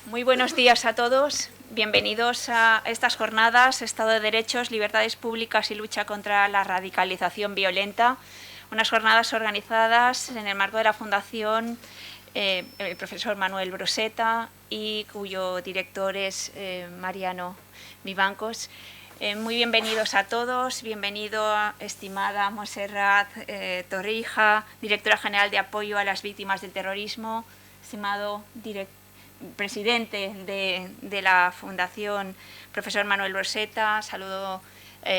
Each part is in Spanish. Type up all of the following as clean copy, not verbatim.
Muy buenos días a todos. Bienvenidos a estas jornadas Estado de Derechos, Libertades Públicas y Lucha contra la Radicalización Violenta. Unas jornadas organizadas en el marco de la Fundación el profesor Manuel Broseta y cuyo director es Mariano Vivancos. Muy bienvenidos a todos, bienvenida estimada Montserrat Torrija, directora general de apoyo a las víctimas del terrorismo, estimado presidente de la Fundación profesor Manuel Broseta, saludo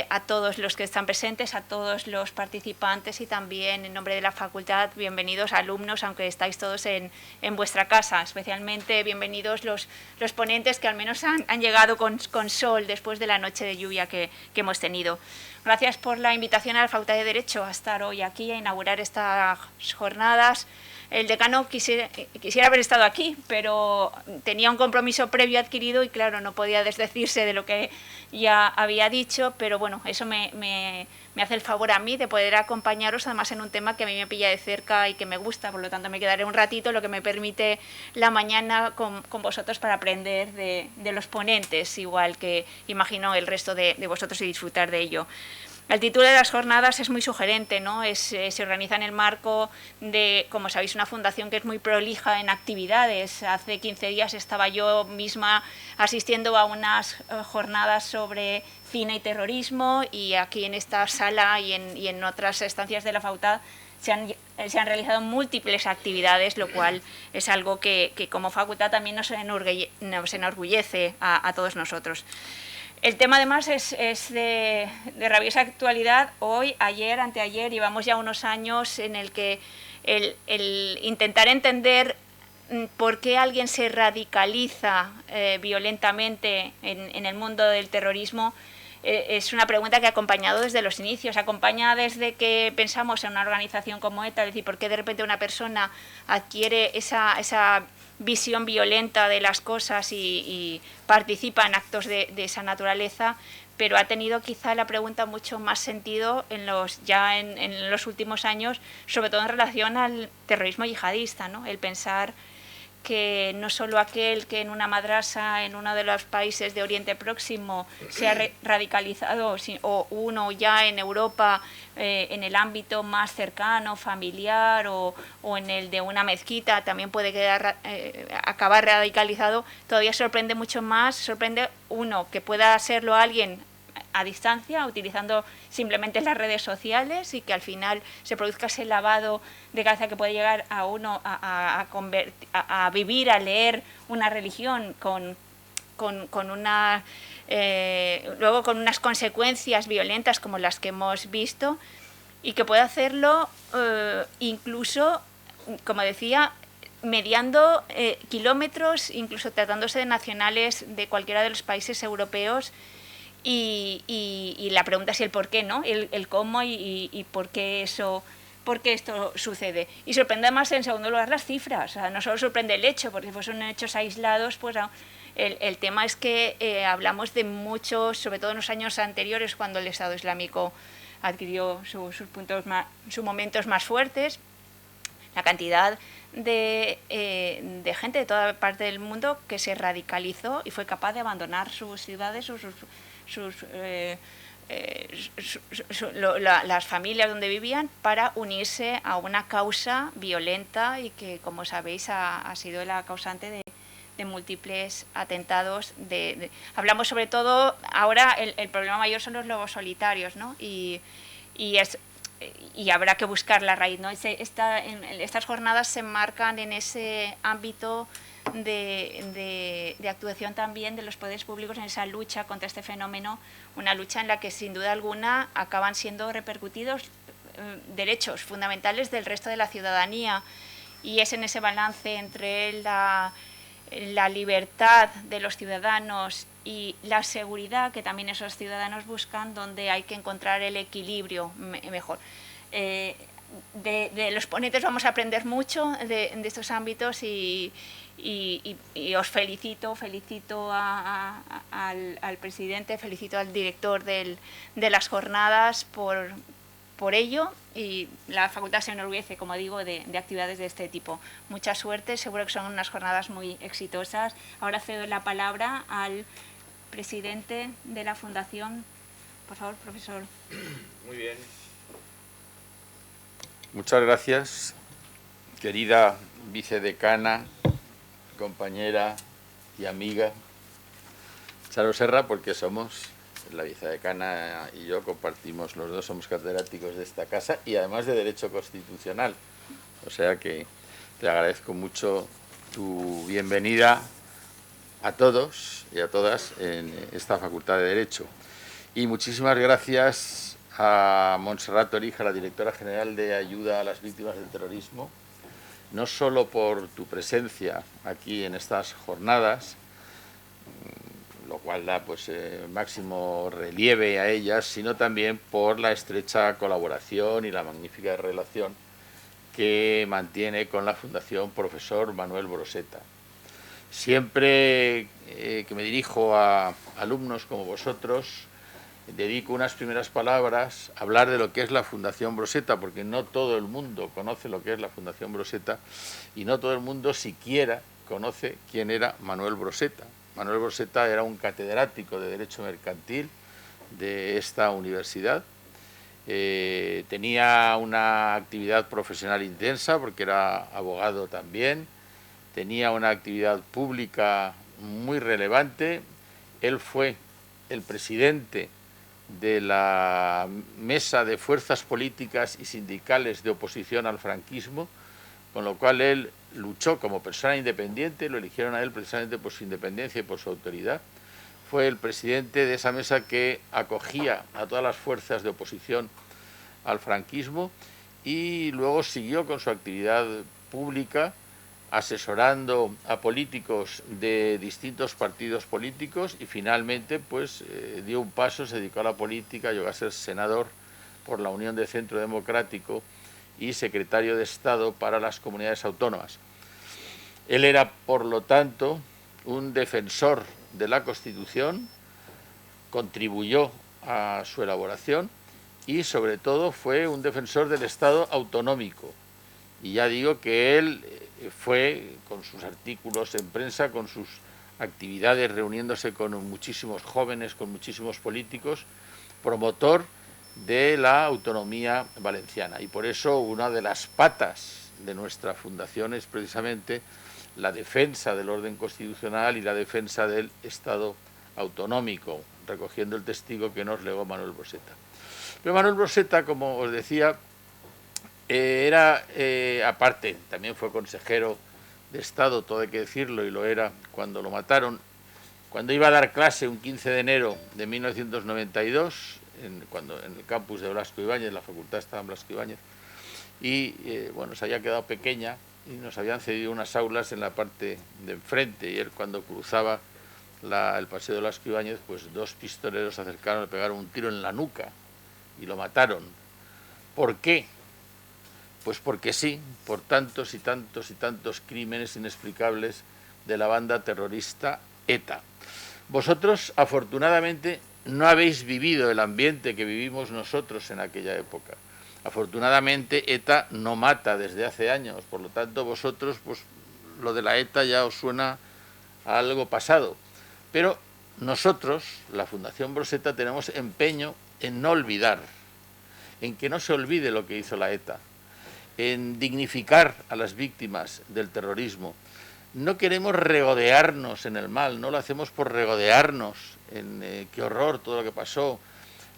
a todos los que están presentes, a todos los participantes y también en nombre de la facultad, bienvenidos alumnos, aunque estáis todos en vuestra casa, especialmente bienvenidos los ponentes que al menos han llegado con sol después de la noche de lluvia que hemos tenido. Gracias por la invitación a la Facultad de Derecho a estar hoy aquí, a inaugurar estas jornadas. El decano quisiera haber estado aquí, pero tenía un compromiso previo adquirido y, claro, no podía desdecirse de lo que ya había dicho, pero bueno, eso me hace el favor a mí de poder acompañaros, además en un tema que a mí me pilla de cerca y que me gusta, por lo tanto me quedaré un ratito, lo que me permite la mañana con vosotros para aprender de los ponentes, igual que imagino el resto de vosotros y disfrutar de ello. El título de las jornadas es muy sugerente, ¿no? Se organiza en el marco de, como sabéis, una fundación que es muy prolija en actividades. Hace 15 días estaba yo misma asistiendo a unas jornadas sobre cine y terrorismo y aquí en esta sala y en otras estancias de la facultad se han realizado múltiples actividades, lo cual es algo que como facultad también nos enorgullece a todos nosotros. El tema, además, es de rabiosa actualidad. Hoy, ayer, anteayer, llevamos ya unos años en el que el intentar entender por qué alguien se radicaliza violentamente en el mundo del terrorismo es una pregunta que ha acompañado desde los inicios, acompaña desde que pensamos en una organización como ETA, es decir, por qué de repente una persona adquiere esa visión violenta de las cosas y participa en actos de esa naturaleza, pero ha tenido quizá la pregunta mucho más sentido en los últimos años, sobre todo en relación al terrorismo yihadista, ¿no? El pensar que no solo aquel que en una madrasa en uno de los países de Oriente Próximo se ha radicalizado, o uno ya en Europa en el ámbito más cercano, familiar o en el de una mezquita también puede acabar radicalizado, todavía sorprende mucho más, sorprende uno que pueda serlo alguien a distancia, utilizando simplemente las redes sociales y que al final se produzca ese lavado de cabeza que puede llegar a uno a vivir, a leer una religión luego con unas consecuencias violentas como las que hemos visto y que puede hacerlo incluso, como decía, mediando kilómetros, incluso tratándose de nacionales de cualquiera de los países europeos. Y la pregunta es el por qué, ¿no? El cómo y por qué esto sucede. Y sorprende más, en segundo lugar, las cifras. O sea, no solo sorprende el hecho, porque si son hechos aislados, pues el tema es que hablamos de muchos, sobre todo en los años anteriores, cuando el Estado Islámico adquirió sus momentos más fuertes, la cantidad de gente de toda parte del mundo que se radicalizó y fue capaz de abandonar sus ciudades, las familias donde vivían para unirse a una causa violenta y que, como sabéis, ha sido la causante de múltiples atentados. Hablamos sobre todo, ahora el problema mayor son los lobos solitarios, ¿no? Y habrá que buscar la raíz, ¿no? Estas jornadas se enmarcan en ese ámbito de actuación también de los poderes públicos en esa lucha contra este fenómeno, una lucha en la que sin duda alguna acaban siendo repercutidos derechos fundamentales del resto de la ciudadanía, y es en ese balance entre la libertad de los ciudadanos y la seguridad que también esos ciudadanos buscan donde hay que encontrar el equilibrio mejor. De los ponentes vamos a aprender mucho de estos ámbitos y os felicito al presidente, felicito al director de las jornadas por por ello, y la facultad se enorgullece, como digo, de actividades de este tipo. Mucha suerte, seguro que son unas jornadas muy exitosas. Ahora cedo la palabra al presidente de la Fundación. Por favor, profesor. Muy bien. Muchas gracias, querida vicedecana, compañera y amiga Charo Serra, porque somos, la vicedecana y yo compartimos, los dos somos catedráticos de esta casa y además de Derecho Constitucional. O sea que te agradezco mucho tu bienvenida a todos y a todas en esta Facultad de Derecho. Y muchísimas gracias a Montserrat Torija, la directora general de Ayuda a las Víctimas del Terrorismo, no solo por tu presencia aquí en estas jornadas, lo cual da pues máximo relieve a ellas, sino también por la estrecha colaboración y la magnífica relación que mantiene con la Fundación Profesor Manuel Broseta. Siempre que me dirijo a alumnos como vosotros, dedico unas primeras palabras a hablar de lo que es la Fundación Broseta, porque no todo el mundo conoce lo que es la Fundación Broseta y no todo el mundo siquiera conoce quién era Manuel Broseta. Manuel Broseta era un catedrático de Derecho Mercantil de esta universidad. Tenía una actividad profesional intensa porque era abogado también. Tenía una actividad pública muy relevante. Él fue el presidente de la Mesa de Fuerzas Políticas y Sindicales de Oposición al Franquismo, con lo cual él luchó como persona independiente, lo eligieron a él precisamente por su independencia y por su autoridad. Fue el presidente de esa mesa que acogía a todas las fuerzas de oposición al franquismo y luego siguió con su actividad pública asesorando a políticos de distintos partidos políticos y finalmente pues dio un paso, se dedicó a la política, llegó a ser senador por la Unión de Centro Democrático y secretario de Estado para las comunidades autónomas. Él era, por lo tanto, un defensor de la Constitución, contribuyó a su elaboración y sobre todo fue un defensor del Estado autonómico. Y ya digo que él fue, con sus artículos en prensa, con sus actividades, reuniéndose con muchísimos jóvenes, con muchísimos políticos, promotor de la autonomía valenciana. Y por eso una de las patas de nuestra fundación es precisamente la defensa del orden constitucional y la defensa del Estado autonómico, recogiendo el testigo que nos legó Manuel Broseta. Pero Manuel Broseta, como os decía, era, aparte, también fue consejero de Estado, todo hay que decirlo, y lo era cuando lo mataron. Cuando iba a dar clase un 15 de enero de 1992, en el campus de Blasco Ibáñez, la facultad estaba en Blasco Ibáñez, y bueno, se había quedado pequeña y nos habían cedido unas aulas en la parte de enfrente, y él cuando cruzaba el paseo de Blasco Ibáñez, pues dos pistoleros se acercaron, le pegaron un tiro en la nuca y lo mataron. ¿Por qué? Pues porque sí, por tantos y tantos y tantos crímenes inexplicables de la banda terrorista ETA. Vosotros, afortunadamente, no habéis vivido el ambiente que vivimos nosotros en aquella época. Afortunadamente, ETA no mata desde hace años, por lo tanto, vosotros, pues lo de la ETA ya os suena a algo pasado. Pero nosotros, la Fundación Broseta, tenemos empeño en no olvidar, en que no se olvide lo que hizo la ETA, en dignificar a las víctimas del terrorismo. No queremos regodearnos en el mal, no lo hacemos por regodearnos en qué horror todo lo que pasó,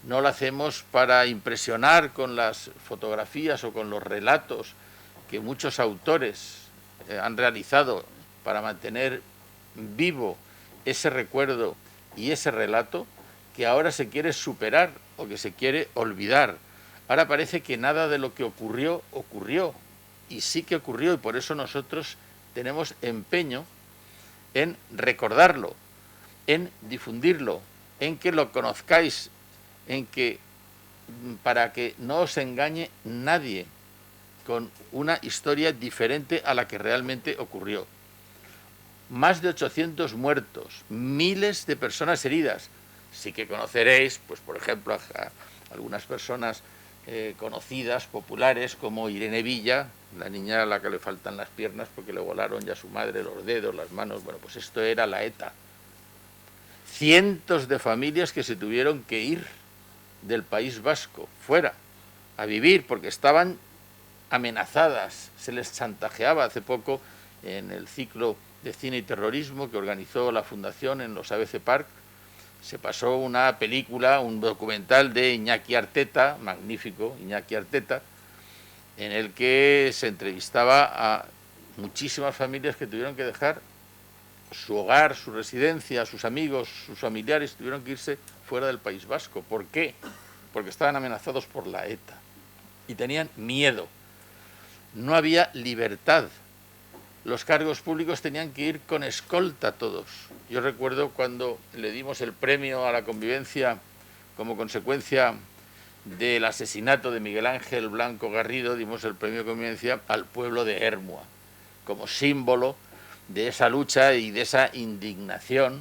no lo hacemos para impresionar con las fotografías o con los relatos que muchos autores han realizado para mantener vivo ese recuerdo y ese relato que ahora se quiere superar o que se quiere olvidar. Ahora parece que nada de lo que ocurrió, ocurrió. Y sí que ocurrió, y por eso nosotros tenemos empeño en recordarlo, en difundirlo, en que lo conozcáis, en que, para que no os engañe nadie con una historia diferente a la que realmente ocurrió. Más de 800 muertos, miles de personas heridas. Sí que conoceréis, pues por ejemplo, a algunas personas conocidas, populares, como Irene Villa, la niña a la que le faltan las piernas porque le volaron ya a su madre los dedos, las manos. Bueno, pues esto era la ETA. Cientos de familias que se tuvieron que ir del País Vasco, fuera, a vivir, porque estaban amenazadas, se les chantajeaba. Hace poco, en el ciclo de cine y terrorismo que organizó la Fundación en los ABC Park, se pasó una película, un documental de Iñaki Arteta, magnífico Iñaki Arteta, en el que se entrevistaba a muchísimas familias que tuvieron que dejar su hogar, su residencia, sus amigos, sus familiares, tuvieron que irse fuera del País Vasco. ¿Por qué? Porque estaban amenazados por la ETA y tenían miedo. No había libertad. Los cargos públicos tenían que ir con escolta todos. Yo recuerdo cuando le dimos el premio a la convivencia como consecuencia del asesinato de Miguel Ángel Blanco Garrido, dimos el premio de convivencia al pueblo de Ermua, como símbolo de esa lucha y de esa indignación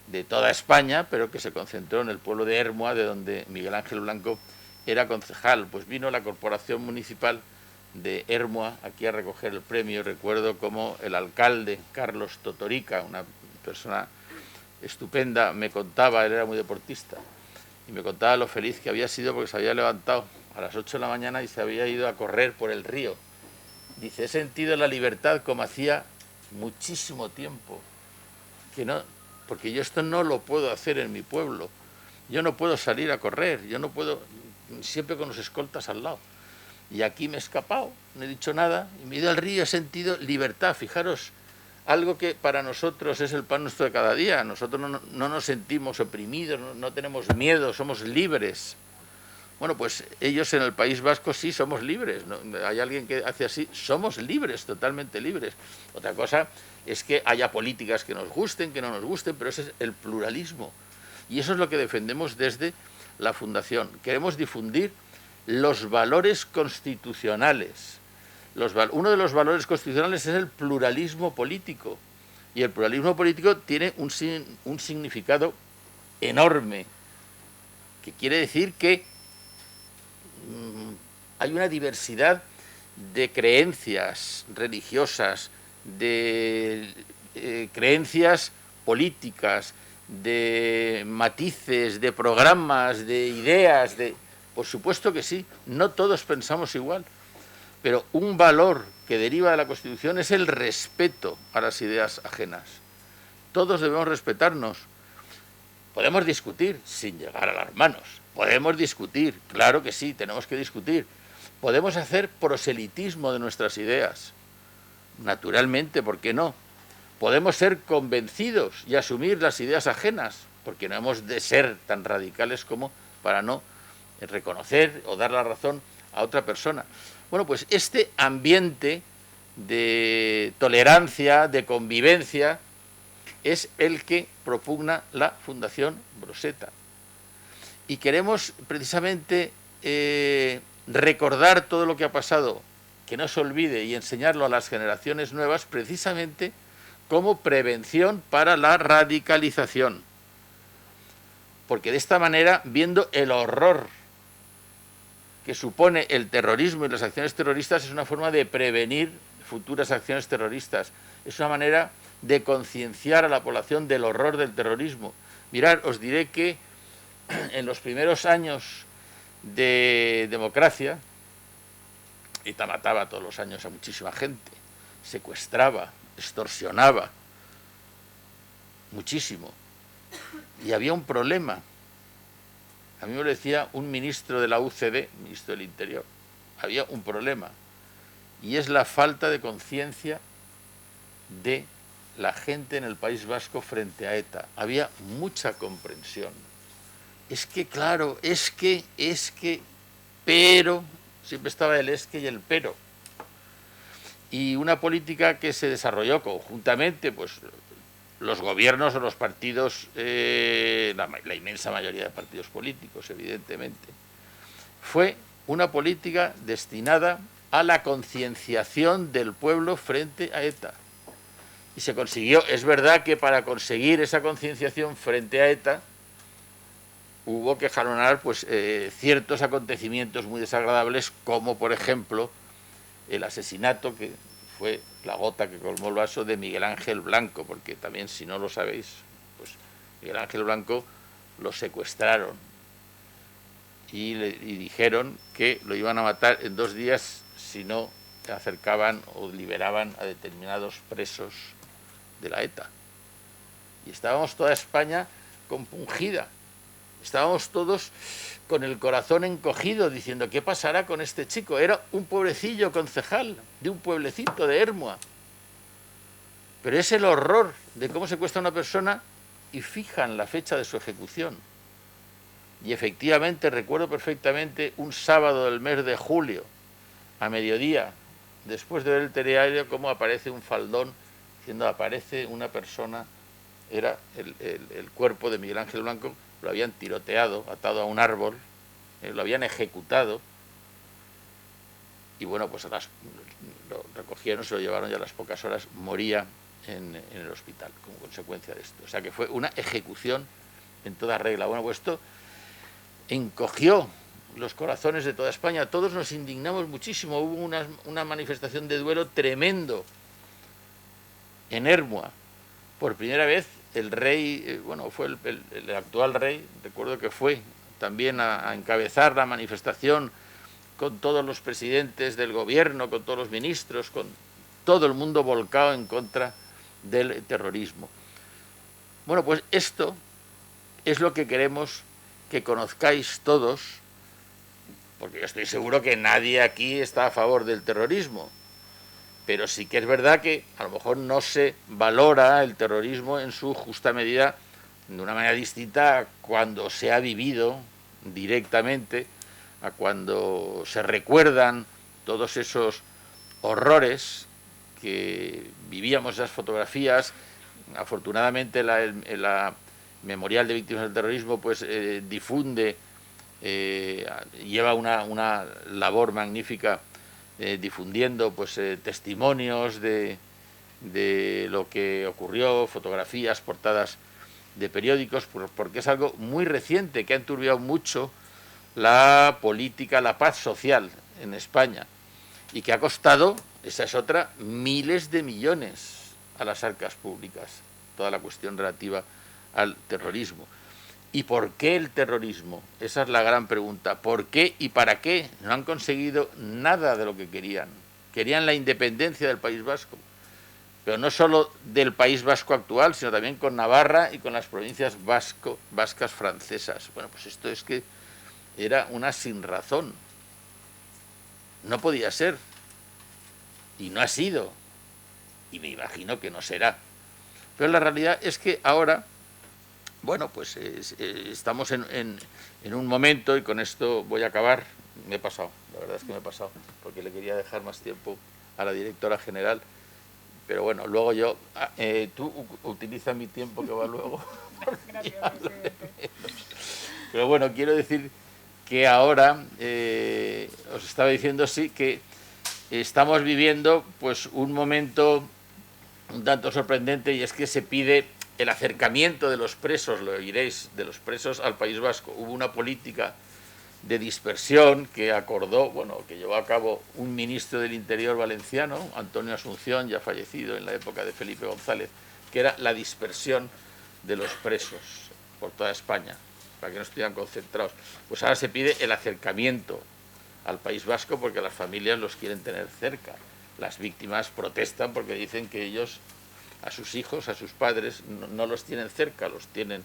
de toda España, pero que se concentró en el pueblo de Ermua, de donde Miguel Ángel Blanco era concejal. Pues vino la corporación municipal de Ermua aquí a recoger el premio. Recuerdo como el alcalde Carlos Totorica, una persona estupenda, me contaba, él era muy deportista, y me contaba lo feliz que había sido porque se había levantado a las 8 de la mañana y se había ido a correr por el río. Dice, he sentido la libertad como hacía muchísimo tiempo, que no, porque yo esto no lo puedo hacer en mi pueblo. Yo no puedo salir a correr, yo no puedo, siempre con los escoltas al lado. Y aquí me he escapado, no he dicho nada, y me he ido al río y he sentido libertad. Fijaros, algo que para nosotros es el pan nuestro de cada día. Nosotros no nos sentimos oprimidos, no tenemos miedo, somos libres. Bueno, pues ellos en el País Vasco sí somos libres, ¿no? Hay alguien que hace así, somos libres, totalmente libres. Otra cosa es que haya políticas que nos gusten, que no nos gusten, pero ese es el pluralismo. Y eso es lo que defendemos desde la Fundación. Queremos difundir los valores constitucionales. Uno de los valores constitucionales es el pluralismo político. Y el pluralismo político tiene un significado enorme, que quiere decir que hay una diversidad de creencias religiosas, de creencias políticas, de matices, de programas, de ideas, por supuesto que sí, no todos pensamos igual, pero un valor que deriva de la Constitución es el respeto a las ideas ajenas. Todos debemos respetarnos. Podemos discutir sin llegar a las manos. Podemos discutir, claro que sí, tenemos que discutir. Podemos hacer proselitismo de nuestras ideas. Naturalmente, ¿por qué no? Podemos ser convencidos y asumir las ideas ajenas, porque no hemos de ser tan radicales como para no reconocer o dar la razón a otra persona. Bueno, pues este ambiente de tolerancia, de convivencia, es el que propugna la Fundación Broseta. Y queremos precisamente recordar todo lo que ha pasado, que no se olvide, y enseñarlo a las generaciones nuevas, precisamente como prevención para la radicalización. Porque de esta manera, viendo el horror que supone el terrorismo y las acciones terroristas, es una forma de prevenir futuras acciones terroristas. Es una manera de concienciar a la población del horror del terrorismo. Mirad, os diré que en los primeros años de democracia, ETA mataba todos los años a muchísima gente, secuestraba, extorsionaba muchísimo, y había un problema. A mí me lo decía un ministro de la UCD, ministro del Interior, había un problema, y es la falta de conciencia de la gente en el País Vasco frente a ETA. Había mucha comprensión. Es que, claro, es que, pero, siempre estaba el es que y el pero. Y una política que se desarrolló conjuntamente, pues los gobiernos o los partidos, la inmensa mayoría de partidos políticos, evidentemente, fue una política destinada a la concienciación del pueblo frente a ETA. Y se consiguió. Es verdad que para conseguir esa concienciación frente a ETA hubo que jalonar pues, ciertos acontecimientos muy desagradables, como por ejemplo el asesinato, que fue la gota que colmó el vaso, de Miguel Ángel Blanco, porque también, si no lo sabéis, pues Miguel Ángel Blanco lo secuestraron y dijeron que lo iban a matar en 2 días si no acercaban o liberaban a determinados presos de la ETA. Y estábamos toda España compungida, estábamos todos con el corazón encogido diciendo, ¿qué pasará con este chico? Era un pobrecillo concejal de un pueblecito de Hermua. Pero es el horror de cómo secuestra a una persona y fijan la fecha de su ejecución. Y efectivamente recuerdo perfectamente un sábado del mes de julio, a mediodía, después de ver el telediario, cómo aparece un faldón diciendo, aparece una persona. Era el cuerpo de Miguel Ángel Blanco, lo habían tiroteado, atado a un árbol, lo habían ejecutado, y bueno, pues lo recogieron, se lo llevaron, y a las pocas horas moría en el hospital como consecuencia de esto. O sea que fue una ejecución en toda regla. Bueno, pues esto encogió los corazones de toda España, todos nos indignamos muchísimo, hubo una manifestación de duelo tremendo en Hermua. Por primera vez el rey, bueno, fue el actual rey, recuerdo que fue también a encabezar la manifestación con todos los presidentes del gobierno, con todos los ministros, con todo el mundo volcado en contra del terrorismo. Bueno, pues esto es lo que queremos que conozcáis todos, porque yo estoy seguro que nadie aquí está a favor del terrorismo, pero sí que es verdad que a lo mejor no se valora el terrorismo en su justa medida, de una manera distinta a cuando se ha vivido directamente, a cuando se recuerdan todos esos horrores que vivíamos, esas fotografías. Afortunadamente la Memorial de Víctimas del Terrorismo pues difunde, lleva una labor magnífica difundiendo pues testimonios de lo que ocurrió, fotografías, portadas de periódicos, porque es algo muy reciente que ha enturbiado mucho la política, la paz social en España, y que ha costado, esa es otra, miles de millones a las arcas públicas, toda la cuestión relativa al terrorismo. ¿Y por qué el terrorismo? Esa es la gran pregunta. ¿Por qué y para qué? No han conseguido nada de lo que querían. Querían la independencia del País Vasco, pero no solo del País Vasco actual, sino también con Navarra y con las provincias vascas francesas. Bueno, pues esto es que era una sinrazón. No podía ser. Y no ha sido. Y me imagino que no será. Pero la realidad es que ahora, bueno, pues estamos en un momento, y con esto voy a acabar. Me he pasado, la verdad es que me he pasado, porque le quería dejar más tiempo a la directora general. Pero bueno, luego tú utiliza mi tiempo que va luego. Gracias, presidente. Pero bueno, quiero decir que ahora, os estaba diciendo, sí, que estamos viviendo pues un momento un tanto sorprendente, y es que se pide el acercamiento de los presos, lo oiréis, de los presos al País Vasco. Hubo una política de dispersión que acordó, bueno, que llevó a cabo un ministro del Interior valenciano, Antonio Asunción, ya fallecido en la época de Felipe González, que era la dispersión de los presos por toda España, para que no estuvieran concentrados. Pues ahora se pide el acercamiento al País Vasco, porque las familias los quieren tener cerca. Las víctimas protestan porque dicen que ellos, a sus hijos, a sus padres, no los tienen cerca, los tienen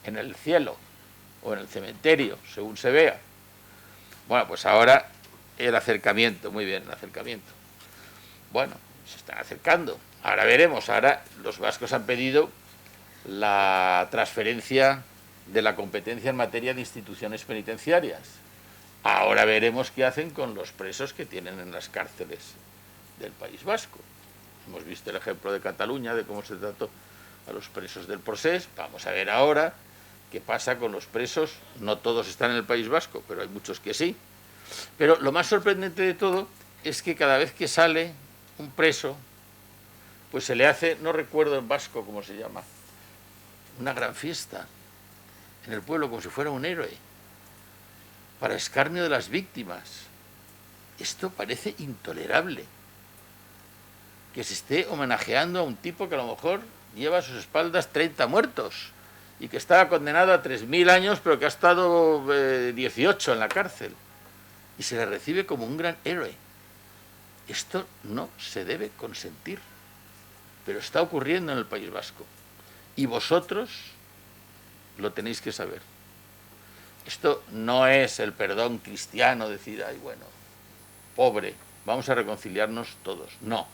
en el cielo o en el cementerio, según se vea. Bueno, pues ahora el acercamiento, muy bien, el acercamiento. Bueno, se están acercando. Ahora veremos, ahora los vascos han pedido la transferencia de la competencia en materia de instituciones penitenciarias. Ahora veremos qué hacen con los presos que tienen en las cárceles del País Vasco. Hemos visto el ejemplo de Cataluña, de cómo se trató a los presos del Procés. Vamos a ver ahora qué pasa con los presos. No todos están en el País Vasco, pero hay muchos que sí. Pero lo más sorprendente de todo es que cada vez que sale un preso, pues se le hace, no recuerdo en vasco cómo se llama, una gran fiesta. en el pueblo como si fuera un héroe, para escarnio de las víctimas. Esto parece intolerable, que se esté homenajeando a un tipo que a lo mejor lleva a sus espaldas 30 muertos y que estaba condenado a 3.000 años, pero que ha estado 18 en la cárcel, y se le recibe como un gran héroe. Esto no se debe consentir, pero está ocurriendo en el País Vasco, y vosotros lo tenéis que saber. Esto no es el perdón cristiano, decir, ay, bueno, pobre, vamos a reconciliarnos todos. No.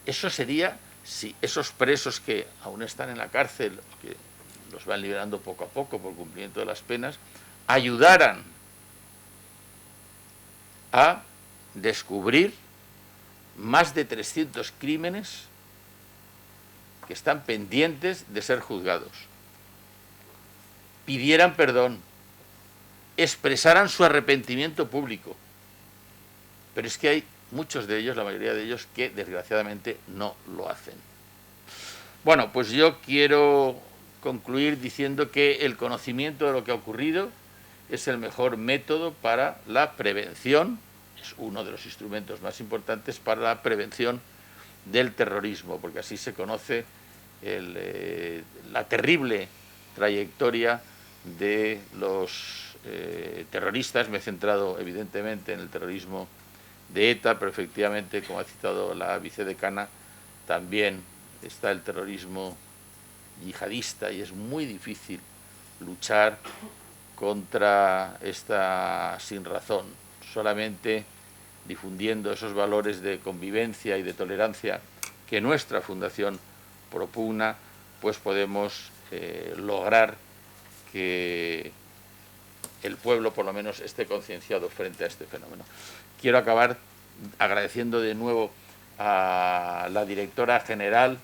Eso sería si esos presos que aún están en la cárcel, que los van liberando poco a poco por cumplimiento de las penas, ayudaran a descubrir más de 300 crímenes que están pendientes de ser juzgados, pidieran perdón, expresaran su arrepentimiento público. Pero es que hay muchos de ellos, la mayoría de ellos, que desgraciadamente no lo hacen. Bueno, pues yo quiero concluir diciendo que el conocimiento de lo que ha ocurrido es el mejor método para la prevención, es uno de los instrumentos más importantes para la prevención del terrorismo, porque así se conoce la terrible trayectoria de los terroristas. Me he centrado evidentemente en el terrorismo de ETA, pero efectivamente, como ha citado la vicedecana, también está el terrorismo yihadista, y es muy difícil luchar contra esta sinrazón. Solamente difundiendo esos valores de convivencia y de tolerancia que nuestra fundación propugna, pues podemos lograr que el pueblo por lo menos esté concienciado frente a este fenómeno. Quiero acabar agradeciendo de nuevo a la directora general,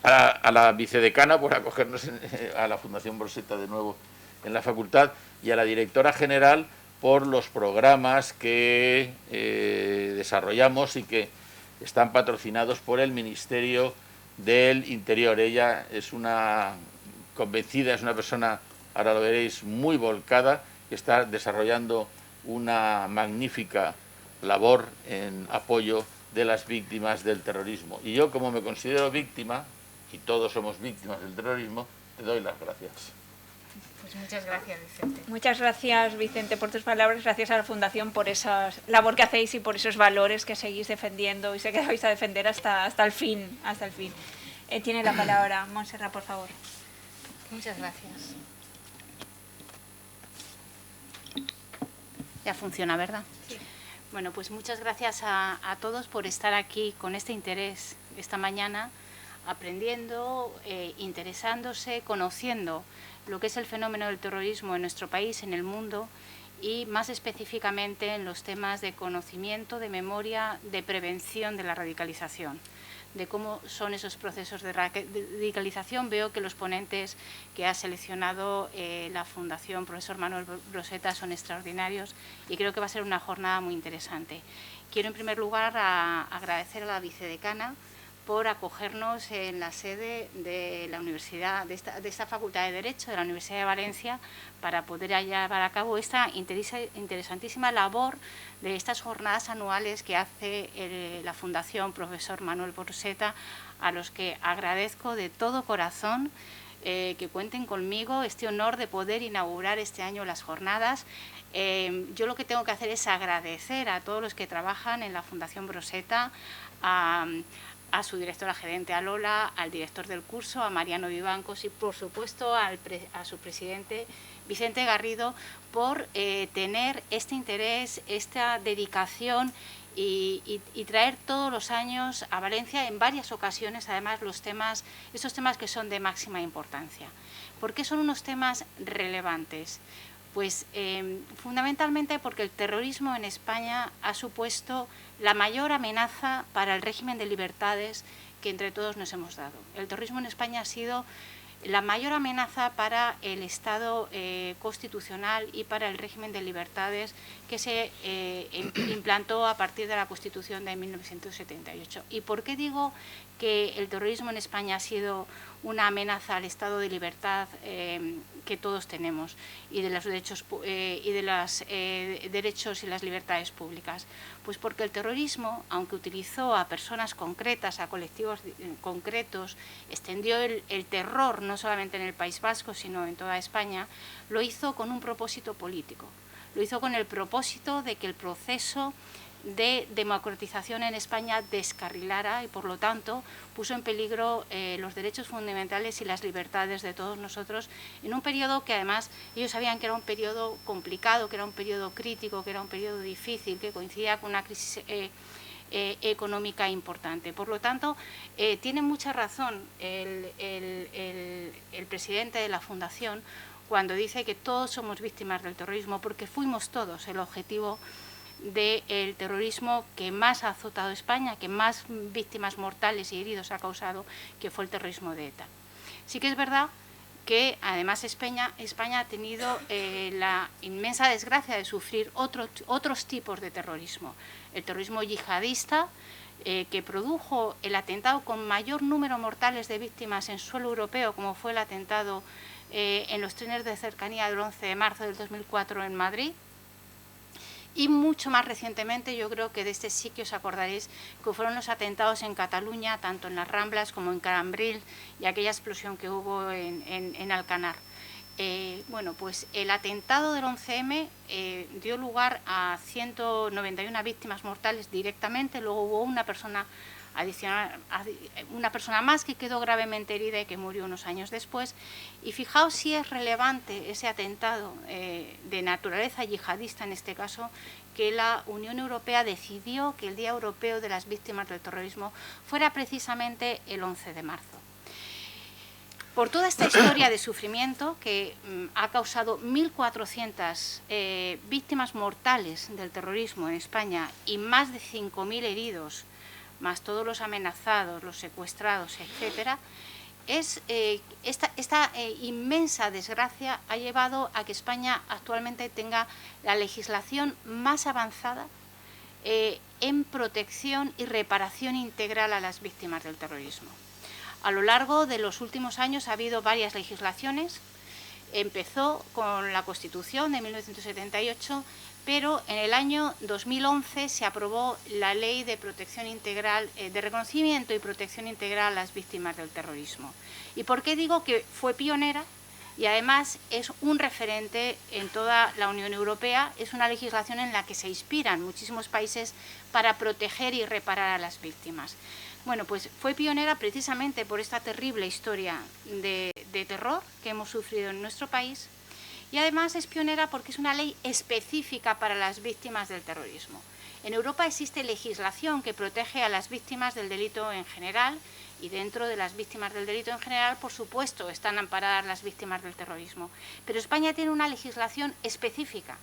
a la vicedecana por acogernos a la Fundación Broseta de nuevo en la facultad, y a la directora general por los programas que desarrollamos y que están patrocinados por el Ministerio del Interior. Ella es una convencida, es una persona, ahora lo veréis, muy volcada, que está desarrollando una magnífica labor en apoyo de las víctimas del terrorismo. Y yo, como me considero víctima, y todos somos víctimas del terrorismo, te doy las gracias. Pues muchas gracias, Vicente. Muchas gracias, Vicente, por tus palabras. Gracias a la Fundación por esa labor que hacéis y por esos valores que seguís defendiendo y sé que vais a defender hasta el fin. Tiene la palabra Montserrat, por favor. Muchas gracias. Ya funciona, ¿verdad? Sí. Bueno, pues muchas gracias a todos por estar aquí con este interés esta mañana, aprendiendo, interesándose, conociendo lo que es el fenómeno del terrorismo en nuestro país, en el mundo, y más específicamente en los temas de conocimiento, de memoria, de prevención de la radicalización, de cómo son esos procesos de radicalización. Veo que los ponentes que ha seleccionado la Fundación Profesor Manuel Broseta son extraordinarios y creo que va a ser una jornada muy interesante. Quiero en primer lugar agradecer a la vicedecana por acogernos en la sede de la universidad, de esta Facultad de Derecho de la Universidad de Valencia, para poder llevar a cabo esta interesantísima labor de estas jornadas anuales que hace la Fundación Profesor Manuel Broseta, a los que agradezco de todo corazón que cuenten conmigo este honor de poder inaugurar este año las jornadas. Yo lo que tengo que hacer es agradecer a todos los que trabajan en la Fundación Broseta, a su directora gerente, a Lola, al director del curso, a Mariano Vivancos, y por supuesto a su presidente Vicente Garrido, por tener este interés, esta dedicación y traer todos los años a Valencia, en varias ocasiones, además, esos temas que son de máxima importancia. ¿Por qué son unos temas relevantes? Pues fundamentalmente porque el terrorismo en España ha supuesto la mayor amenaza para el régimen de libertades que entre todos nos hemos dado. El terrorismo en España ha sido la mayor amenaza para el Estado constitucional y para el régimen de libertades que se implantó a partir de la Constitución de 1978. ¿Y por qué digo que el terrorismo en España ha sido una amenaza al estado de libertad que todos tenemos y de los derechos derechos y las libertades públicas. Pues porque el terrorismo, aunque utilizó a personas concretas, a colectivos concretos, extendió el terror no solamente en el País Vasco, sino en toda España, lo hizo con un propósito político. Lo hizo con el propósito de que el proceso de democratización en España descarrilara y, por lo tanto, puso en peligro los derechos fundamentales y las libertades de todos nosotros en un periodo que, además, ellos sabían que era un periodo complicado, que era un periodo crítico, que era un periodo difícil, que coincidía con una crisis económica importante. Por lo tanto, tiene mucha razón el presidente de la Fundación cuando dice que todos somos víctimas del terrorismo, porque fuimos todos el objetivo del terrorismo que más ha azotado a España, que más víctimas mortales y heridos ha causado, que fue el terrorismo de ETA. Sí que es verdad que además España ha tenido la inmensa desgracia de sufrir otros tipos de terrorismo. El terrorismo yihadista, que produjo el atentado con mayor número mortales de víctimas en suelo europeo, como fue el atentado en los trenes de cercanía del 11 de marzo del 2004 en Madrid. Y mucho más recientemente, yo creo que de este sí que os acordaréis, que fueron los atentados en Cataluña, tanto en las Ramblas como en Carambril, y aquella explosión que hubo en Alcanar. Bueno, pues el atentado del 11M dio lugar a 191 víctimas mortales directamente, luego hubo una persona adicional, una persona más que quedó gravemente herida y que murió unos años después. Y fijaos si es relevante ese atentado de naturaleza yihadista, en este caso, que la Unión Europea decidió que el Día Europeo de las Víctimas del Terrorismo fuera precisamente el 11 de marzo. Por toda esta historia de sufrimiento que ha causado 1.400 víctimas mortales del terrorismo en España y más de 5.000 heridos, más todos los amenazados, los secuestrados, etcétera, esta inmensa desgracia ha llevado a que España actualmente tenga la legislación más avanzada en protección y reparación integral a las víctimas del terrorismo. A lo largo de los últimos años ha habido varias legislaciones. Empezó con la Constitución de 1978, pero en el año 2011 se aprobó la Ley de Protección Integral, de reconocimiento y protección integral a las víctimas del terrorismo. ¿Y por qué digo que fue pionera? Y además es un referente en toda la Unión Europea, es una legislación en la que se inspiran muchísimos países para proteger y reparar a las víctimas. Bueno, pues fue pionera precisamente por esta terrible historia de terror que hemos sufrido en nuestro país, y además es pionera porque es una ley específica para las víctimas del terrorismo. En Europa existe legislación que protege a las víctimas del delito en general, y dentro de las víctimas del delito en general, por supuesto, están amparadas las víctimas del terrorismo. Pero España tiene una legislación específica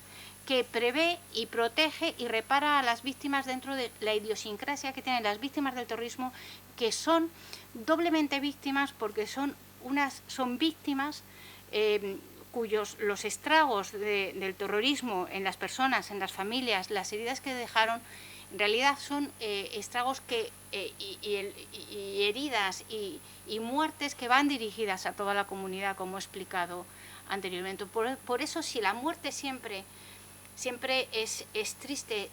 que prevé y protege y repara a las víctimas dentro de la idiosincrasia que tienen las víctimas del terrorismo, que son doblemente víctimas porque son víctimas cuyos los estragos del terrorismo en las personas, en las familias, las heridas que dejaron, en realidad son estragos y heridas y muertes que van dirigidas a toda la comunidad, como he explicado anteriormente. Por eso, si la muerte siempre es triste,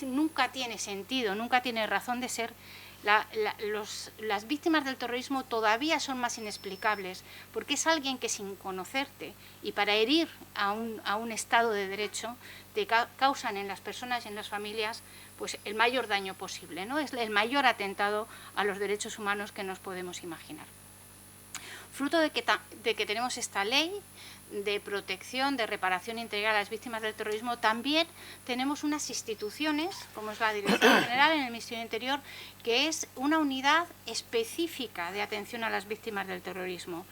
nunca tiene sentido, nunca tiene razón de ser, las víctimas del terrorismo todavía son más inexplicables, porque es alguien que, sin conocerte y para herir a un Estado de Derecho, te causan en las personas y en las familias pues el mayor daño posible, ¿no? Es el mayor atentado a los derechos humanos que nos podemos imaginar. Fruto de que tenemos esta ley de protección, de reparación integral a las víctimas del terrorismo, también tenemos unas instituciones, como es la Dirección General en el Ministerio del Interior, que es una unidad específica de atención a las víctimas del terrorismo,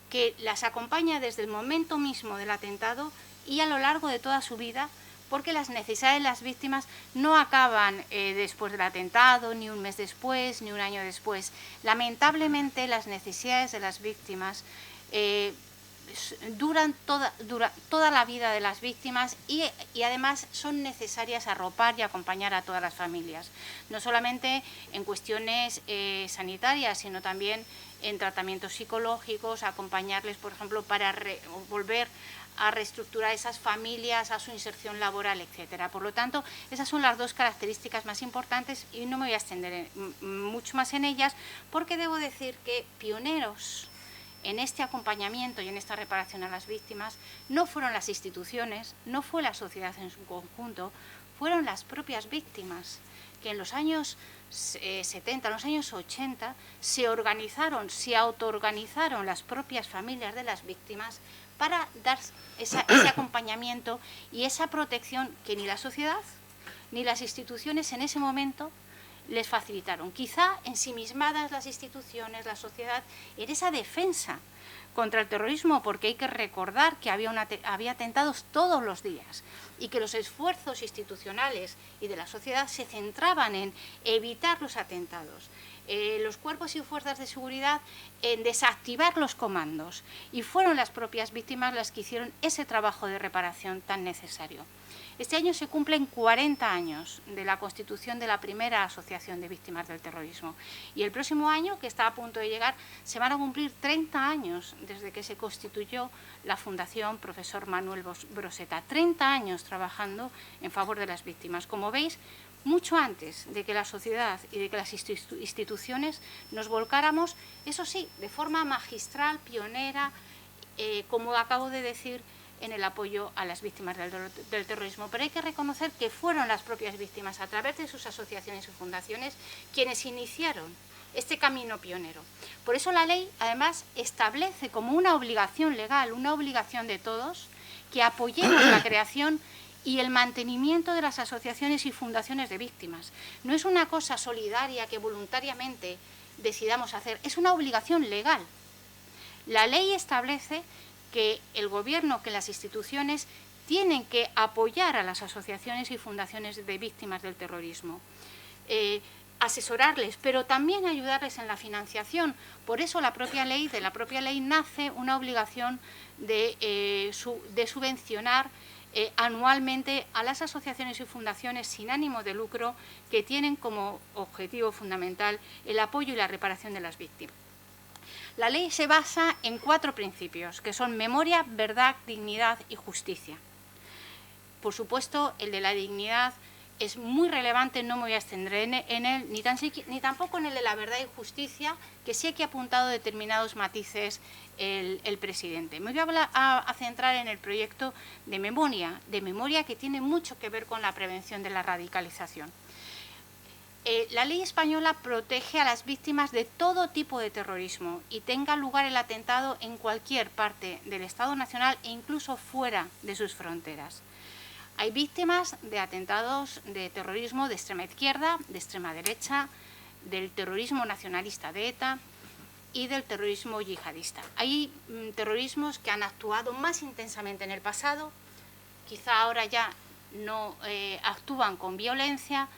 que las acompaña desde el momento mismo del atentado y a lo largo de toda su vida, porque las necesidades de las víctimas no acaban después del atentado, ni un mes después, ni un año después. Lamentablemente, las necesidades de las víctimas duran toda la vida de las víctimas y además son necesarias arropar y acompañar a todas las familias, no solamente en cuestiones sanitarias, sino también en tratamientos psicológicos, acompañarles, por ejemplo, para volver a reestructurar esas familias, a su inserción laboral, etcétera. Por lo tanto, esas son las dos características más importantes y no me voy a extender mucho más en ellas, porque debo decir que pioneros en este acompañamiento y en esta reparación a las víctimas no fueron las instituciones, no fue la sociedad en su conjunto, fueron las propias víctimas, que en los años 70, en los años 80, se organizaron, se autoorganizaron las propias familias de las víctimas para dar ese acompañamiento y esa protección que ni la sociedad ni las instituciones en ese momento les facilitaron. Quizá ensimismadas las instituciones, la sociedad, en esa defensa contra el terrorismo, porque hay que recordar que había atentados todos los días y que los esfuerzos institucionales y de la sociedad se centraban en evitar los atentados. Los cuerpos y fuerzas de seguridad en desactivar los comandos, y fueron las propias víctimas las que hicieron ese trabajo de reparación tan necesario. Este año se cumplen 40 años de la constitución de la primera asociación de víctimas del terrorismo, y el próximo año, que está a punto de llegar, se van a cumplir 30 años desde que se constituyó la Fundación Profesor Manuel Broseta. 30 años trabajando en favor de las víctimas. Como veis, mucho antes de que la sociedad y de que las instituciones nos volcáramos, eso sí, de forma magistral, pionera, como acabo de decir, en el apoyo a las víctimas del terrorismo. Pero hay que reconocer que fueron las propias víctimas, a través de sus asociaciones y fundaciones, quienes iniciaron este camino pionero. Por eso la ley, además, establece como una obligación legal, una obligación de todos, que apoyemos la creación y el mantenimiento de las asociaciones y fundaciones de víctimas. No es una cosa solidaria que voluntariamente decidamos hacer, es una obligación legal. La ley establece que el Gobierno, que las instituciones tienen que apoyar a las asociaciones y fundaciones de víctimas del terrorismo, asesorarles, pero también ayudarles en la financiación. Por eso de la propia ley nace una obligación de subvencionar anualmente a las asociaciones y fundaciones sin ánimo de lucro que tienen como objetivo fundamental el apoyo y la reparación de las víctimas. La ley se basa en 4 principios, que son memoria, verdad, dignidad y justicia. Por supuesto, el de la dignidad es muy relevante, no me voy a extender en él, ni tampoco en el de la verdad y justicia, que sí que ha apuntado determinados matices el presidente. Me voy a centrar en el proyecto de memoria que tiene mucho que ver con la prevención de la radicalización. La ley española protege a las víctimas de todo tipo de terrorismo, y tenga lugar el atentado en cualquier parte del Estado Nacional e incluso fuera de sus fronteras. Hay víctimas de atentados de terrorismo de extrema izquierda, de extrema derecha, del terrorismo nacionalista de ETA y del terrorismo yihadista. Hay terrorismos que han actuado más intensamente en el pasado, quizá ahora ya no actúan con violencia,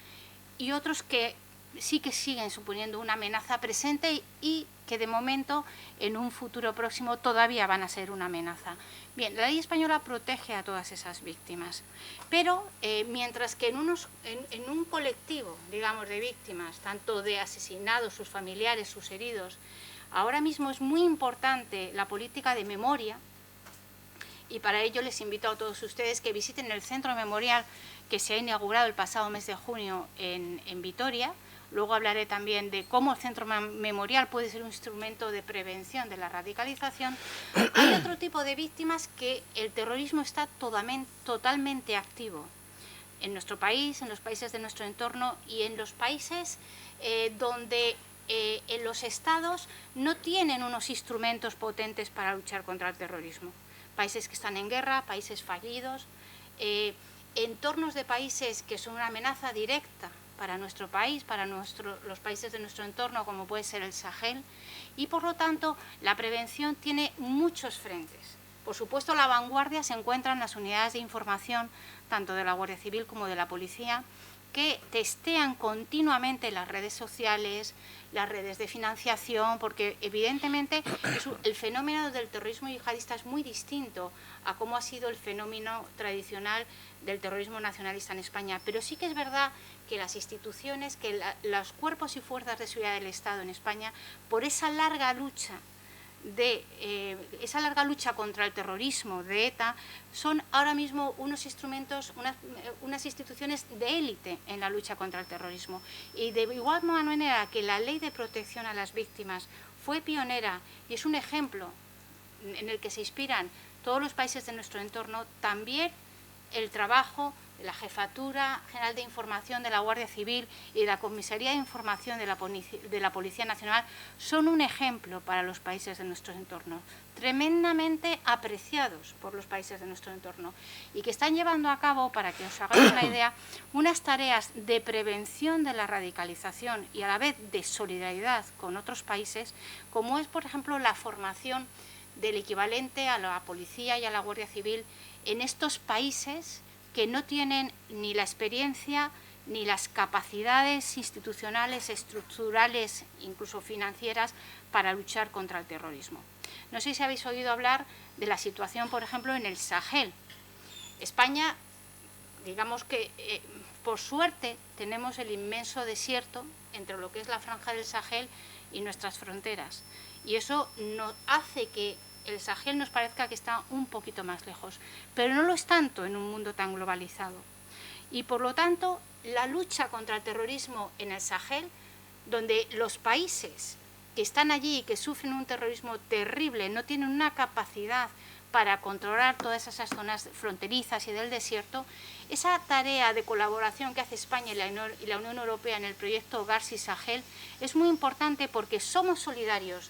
y otros que sí que siguen suponiendo una amenaza presente y que de momento en un futuro próximo todavía van a ser una amenaza. Bien, la ley española protege a todas esas víctimas, pero mientras que en un colectivo, digamos, de víctimas, tanto de asesinados, sus familiares, sus heridos, ahora mismo es muy importante la política de memoria, y para ello les invito a todos ustedes que visiten el Centro Memorial que se ha inaugurado el pasado mes de junio en Vitoria. Luego hablaré también de cómo el Centro Memorial puede ser un instrumento de prevención de la radicalización. Hay otro tipo de víctimas que el terrorismo está totalmente activo en nuestro país, en los países de nuestro entorno y en los países donde en los estados no tienen unos instrumentos potentes para luchar contra el terrorismo. Países que están en guerra, países fallidos, entornos de países que son una amenaza directa para nuestro país, para los países de nuestro entorno, como puede ser el Sahel, y por lo tanto la prevención tiene muchos frentes. Por supuesto, la vanguardia se encuentra en las unidades de información, tanto de la Guardia Civil como de la Policía, que testean continuamente las redes sociales, las redes de financiación, porque evidentemente el fenómeno del terrorismo yihadista es muy distinto a cómo ha sido el fenómeno tradicional del terrorismo nacionalista en España. Pero sí que es verdad que las instituciones, que los cuerpos y fuerzas de seguridad del Estado en España, por esa larga lucha contra el terrorismo de ETA, son ahora mismo unos instrumentos, unas instituciones de élite en la lucha contra el terrorismo. Y de igual manera que la Ley de Protección a las Víctimas fue pionera y es un ejemplo en el que se inspiran todos los países de nuestro entorno, también el trabajo de la Jefatura General de Información de la Guardia Civil y de la Comisaría de Información de la Policía Nacional son un ejemplo para los países de nuestro entorno, tremendamente apreciados por los países de nuestro entorno y que están llevando a cabo, para que os hagáis una idea, unas tareas de prevención de la radicalización y a la vez de solidaridad con otros países, como es, por ejemplo, la formación del equivalente a la Policía y a la Guardia Civil en estos países que no tienen ni la experiencia ni las capacidades institucionales, estructurales, incluso financieras, para luchar contra el terrorismo. No sé si habéis oído hablar de la situación, por ejemplo, en el Sahel. España, digamos que, por suerte, tenemos el inmenso desierto entre lo que es la franja del Sahel y nuestras fronteras. Y eso nos hace que el Sahel nos parezca que está un poquito más lejos, pero no lo es tanto en un mundo tan globalizado. Y por lo tanto, la lucha contra el terrorismo en el Sahel, donde los países que están allí y que sufren un terrorismo terrible no tienen una capacidad para controlar todas esas zonas fronterizas y del desierto, esa tarea de colaboración que hace España y la Unión Europea en el proyecto Garsi Sahel es muy importante porque somos solidarios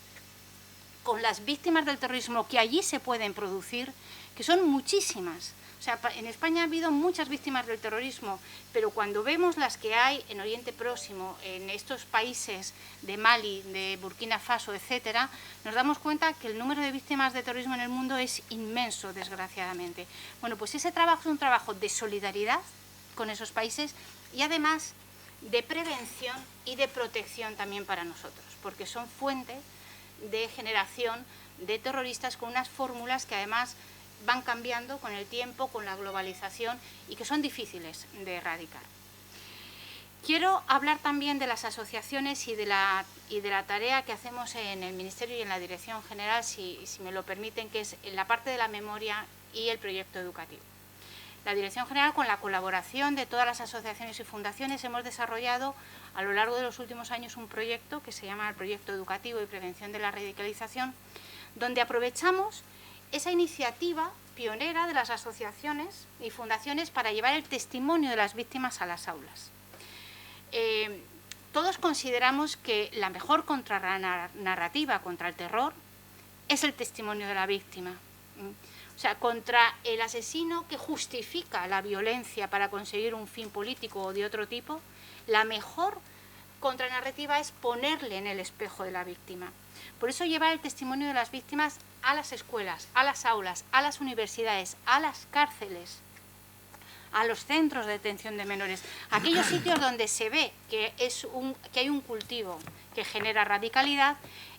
con las víctimas del terrorismo que allí se pueden producir, que son muchísimas. O sea, en España ha habido muchas víctimas del terrorismo, pero cuando vemos las que hay en Oriente Próximo, en estos países de Mali, de Burkina Faso, etcétera, nos damos cuenta que el número de víctimas de terrorismo en el mundo es inmenso, desgraciadamente. Bueno, pues ese trabajo es un trabajo de solidaridad con esos países y además de prevención y de protección también para nosotros, porque son fuente de generación de terroristas con unas fórmulas que además van cambiando con el tiempo, con la globalización y que son difíciles de erradicar. Quiero hablar también de las asociaciones y de la tarea que hacemos en el Ministerio y en la Dirección General, si me lo permiten, que es en la parte de la memoria y el proyecto educativo. La Dirección General, con la colaboración de todas las asociaciones y fundaciones, hemos desarrollado a lo largo de los últimos años un proyecto que se llama el Proyecto Educativo y Prevención de la Radicalización, donde aprovechamos esa iniciativa pionera de las asociaciones y fundaciones para llevar el testimonio de las víctimas a las aulas. Todos consideramos que la mejor contranarrativa contra el terror es el testimonio de la víctima. O sea, contra el asesino que justifica la violencia para conseguir un fin político o de otro tipo, la mejor contranarrativa es ponerle en el espejo de la víctima. Por eso llevar el testimonio de las víctimas a las escuelas, a las aulas, a las universidades, a las cárceles, a los centros de detención de menores, aquellos sitios donde se ve que hay un cultivo que genera radicalidad,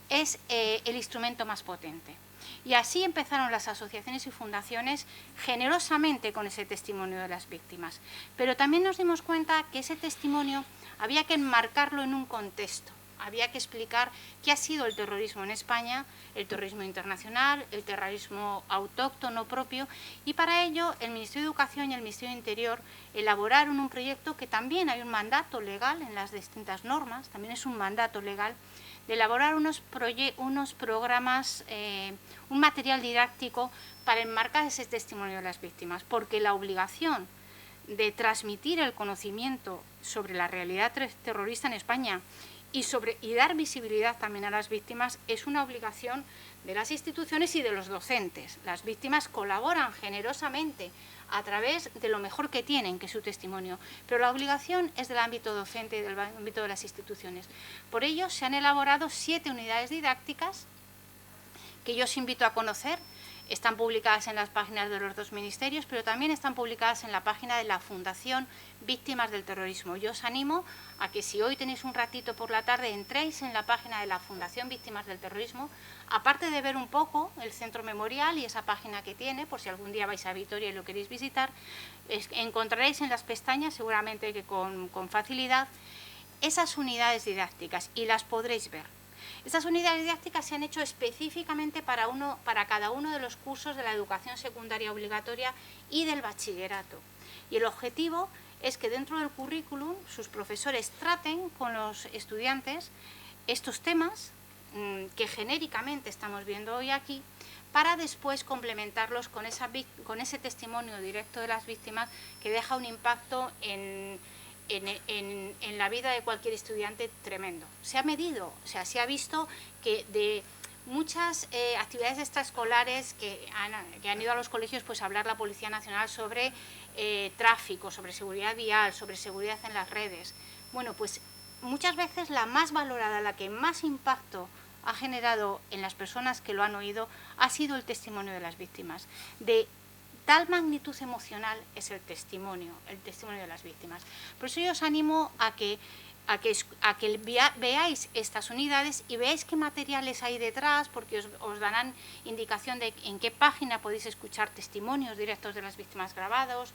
es el instrumento más potente. Y así empezaron las asociaciones y fundaciones generosamente con ese testimonio de las víctimas. Pero también nos dimos cuenta que ese testimonio había que enmarcarlo en un contexto. Había que explicar qué ha sido el terrorismo en España, el terrorismo internacional, el terrorismo autóctono propio, y para ello el Ministerio de Educación y el Ministerio de Interior elaboraron un proyecto que también hay un mandato legal en las distintas normas, también es un mandato legal, de elaborar unos programas, un material didáctico para enmarcar ese testimonio de las víctimas, porque la obligación de transmitir el conocimiento sobre la realidad terrorista en España y dar visibilidad también a las víctimas es una obligación de las instituciones y de los docentes. Las víctimas colaboran generosamente a través de lo mejor que tienen, que es su testimonio, pero la obligación es del ámbito docente y del ámbito de las instituciones. Por ello se han elaborado 7 unidades didácticas que yo os invito a conocer. Están publicadas en las páginas de los dos ministerios, pero también están publicadas en la página de la Fundación Víctimas del Terrorismo. Yo os animo a que si hoy tenéis un ratito por la tarde, entréis en la página de la Fundación Víctimas del Terrorismo, aparte de ver un poco el centro memorial y esa página que tiene, por si algún día vais a Vitoria y lo queréis visitar, encontraréis en las pestañas, seguramente que con facilidad, esas unidades didácticas y las podréis ver. Estas unidades didácticas se han hecho específicamente para cada uno de los cursos de la educación secundaria obligatoria y del bachillerato. Y el objetivo es que dentro del currículum sus profesores traten con los estudiantes estos temas que genéricamente estamos viendo hoy aquí, para después complementarlos con ese testimonio directo de las víctimas que deja un impacto en la vida de cualquier estudiante tremendo. Se ha medido, o sea, se ha visto que de muchas actividades extraescolares que han ido a los colegios, pues a hablar la Policía Nacional sobre tráfico, sobre seguridad vial, sobre seguridad en las redes. Bueno, pues muchas veces la más valorada, la que más impacto ha generado en las personas que lo han oído, ha sido el testimonio de las víctimas. De tal magnitud emocional es el testimonio de las víctimas. Por eso yo os animo a que veáis estas unidades y veáis qué materiales hay detrás, porque os darán indicación de en qué página podéis escuchar testimonios directos de las víctimas grabados,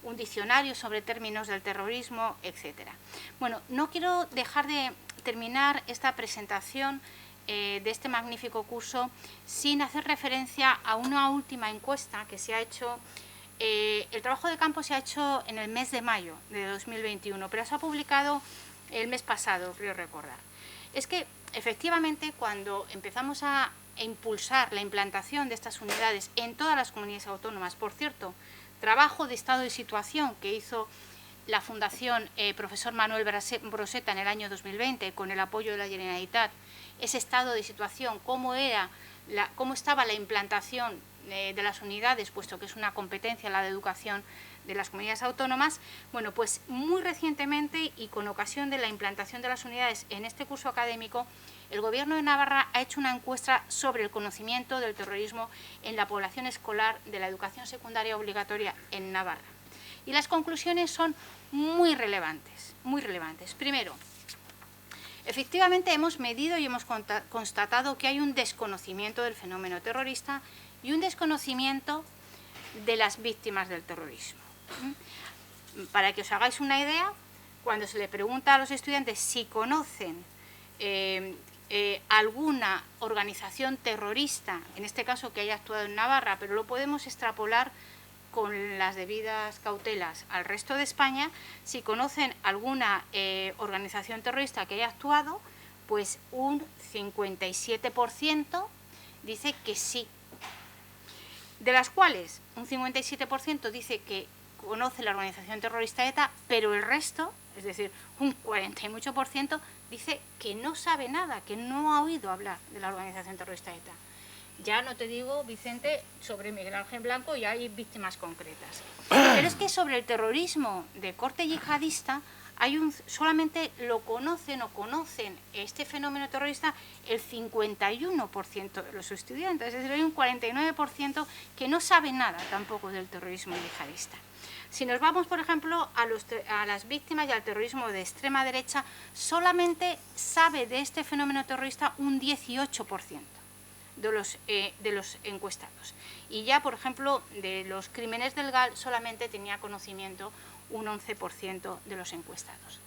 un diccionario sobre términos del terrorismo, etc. Bueno, no quiero dejar de terminar esta presentación de este magnífico curso sin hacer referencia a una última encuesta que se ha hecho. El trabajo de campo se ha hecho en el mes de mayo de 2021, pero se ha publicado el mes pasado, creo recordar. Es que, efectivamente, cuando empezamos a impulsar la implantación de estas unidades en todas las comunidades autónomas, por cierto, trabajo de estado de situación que hizo la Fundación Profesor Manuel Broseta en el año 2020, con el apoyo de la Generalitat, ese estado de situación, cómo estaba la implantación de las unidades, puesto que es una competencia la de educación de las comunidades autónomas. Bueno, pues muy recientemente y con ocasión de la implantación de las unidades en este curso académico, el Gobierno de Navarra ha hecho una encuesta sobre el conocimiento del terrorismo en la población escolar de la educación secundaria obligatoria en Navarra. Y las conclusiones son muy relevantes, muy relevantes. Primero, efectivamente hemos medido y hemos constatado que hay un desconocimiento del fenómeno terrorista y un desconocimiento de las víctimas del terrorismo. Para que os hagáis una idea, cuando se le pregunta a los estudiantes si conocen alguna organización terrorista, en este caso que haya actuado en Navarra, pero lo podemos extrapolar con las debidas cautelas al resto de España, si conocen alguna organización terrorista que haya actuado, pues un 57% dice que sí. De las cuales un 57% dice que conoce la organización terrorista ETA, pero el resto, es decir, un 48%, dice que no sabe nada, que no ha oído hablar de la organización terrorista ETA. Ya no te digo, Vicente, sobre Miguel Ángel Blanco, ya hay víctimas concretas. Pero es que sobre el terrorismo de corte yihadista, solamente lo conocen este fenómeno terrorista el 51% de los estudiantes, es decir, hay un 49% que no sabe nada tampoco del terrorismo yihadista. Si nos vamos, por ejemplo, a las víctimas y al terrorismo de extrema derecha, solamente sabe de este fenómeno terrorista un 18%. De los encuestados. Y ya, por ejemplo, de los crímenes del GAL solamente tenía conocimiento un 11% de los encuestados.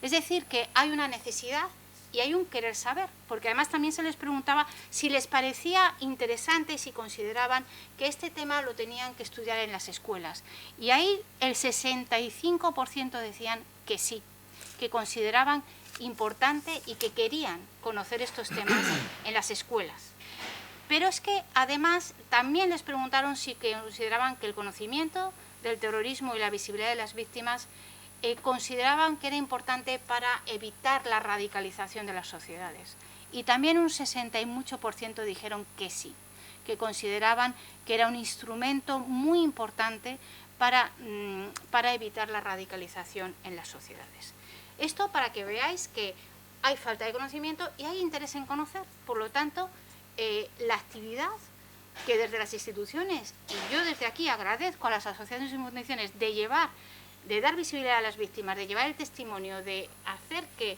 Es decir, que hay una necesidad y hay un querer saber, porque además también se les preguntaba si les parecía interesante, si consideraban que este tema lo tenían que estudiar en las escuelas. Y ahí el 65% decían que sí, que consideraban importante y que querían conocer estos temas en las escuelas. Pero es que además también les preguntaron si consideraban que el conocimiento del terrorismo y la visibilidad de las víctimas consideraban que era importante para evitar la radicalización de las sociedades. Y también un 60 y mucho por ciento dijeron que sí, que consideraban que era un instrumento muy importante para evitar la radicalización en las sociedades. Esto para que veáis que hay falta de conocimiento y hay interés en conocer. Por lo tanto, la actividad que desde las instituciones, y yo desde aquí agradezco a las asociaciones y fundaciones de dar visibilidad a las víctimas, de llevar el testimonio, de hacer que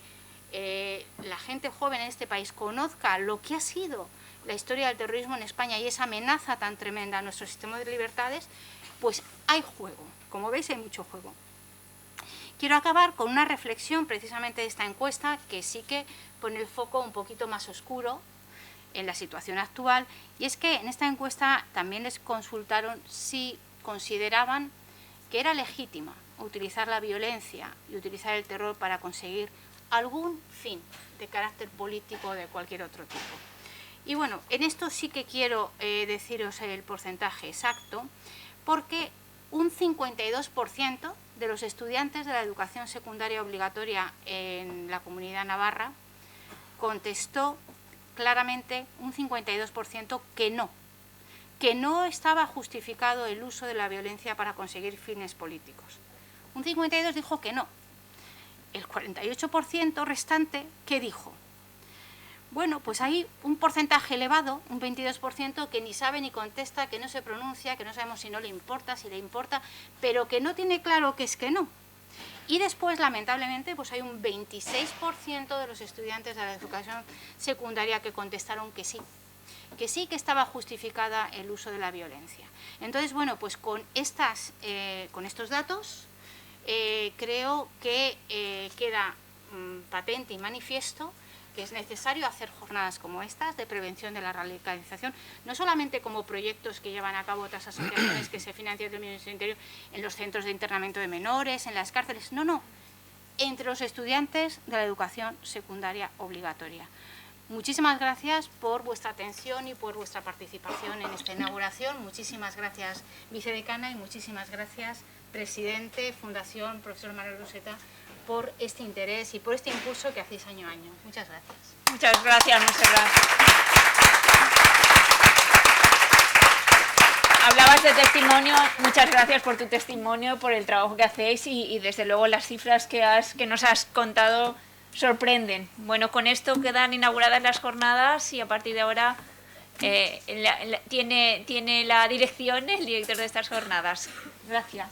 la gente joven en este país conozca lo que ha sido la historia del terrorismo en España y esa amenaza tan tremenda a nuestro sistema de libertades, pues hay juego. Como veis, hay mucho juego. Quiero acabar con una reflexión precisamente de esta encuesta que sí que pone el foco un poquito más oscuro en la situación actual, y es que en esta encuesta también les consultaron si consideraban que era legítima utilizar la violencia y utilizar el terror para conseguir algún fin de carácter político o de cualquier otro tipo. Y bueno, en esto sí que quiero deciros el porcentaje exacto, porque un 52% de los estudiantes de la educación secundaria obligatoria en la Comunidad Navarra contestó claramente, un 52%, que no estaba justificado el uso de la violencia para conseguir fines políticos. Un 52% dijo que no. El 48% restante, ¿qué dijo? Bueno, pues hay un porcentaje elevado, un 22%, que ni sabe ni contesta, que no se pronuncia, que no sabemos si no le importa, si le importa, pero que no tiene claro que es que no. Y después, lamentablemente, pues hay un 26% de los estudiantes de la educación secundaria que contestaron que sí que estaba justificada el uso de la violencia. Entonces, bueno, pues con estos datos creo que queda patente y manifiesto que es necesario hacer jornadas como estas de prevención de la radicalización, no solamente como proyectos que llevan a cabo otras asociaciones que se financian del Ministerio del Interior en los centros de internamiento de menores, en las cárceles, no, entre los estudiantes de la educación secundaria obligatoria. Muchísimas gracias por vuestra atención y por vuestra participación en esta inauguración. Muchísimas gracias, vicedecana, y muchísimas gracias, presidente, Fundación Profesor Manuel Roseta, por este interés y por este impulso que hacéis año a año. Muchas gracias. Muchas gracias, Montserrat. Hablabas de testimonio, muchas gracias por tu testimonio, por el trabajo que hacéis y desde luego las cifras que nos has contado sorprenden. Bueno, con esto quedan inauguradas las jornadas y a partir de ahora tiene la dirección el director de estas jornadas. Gracias.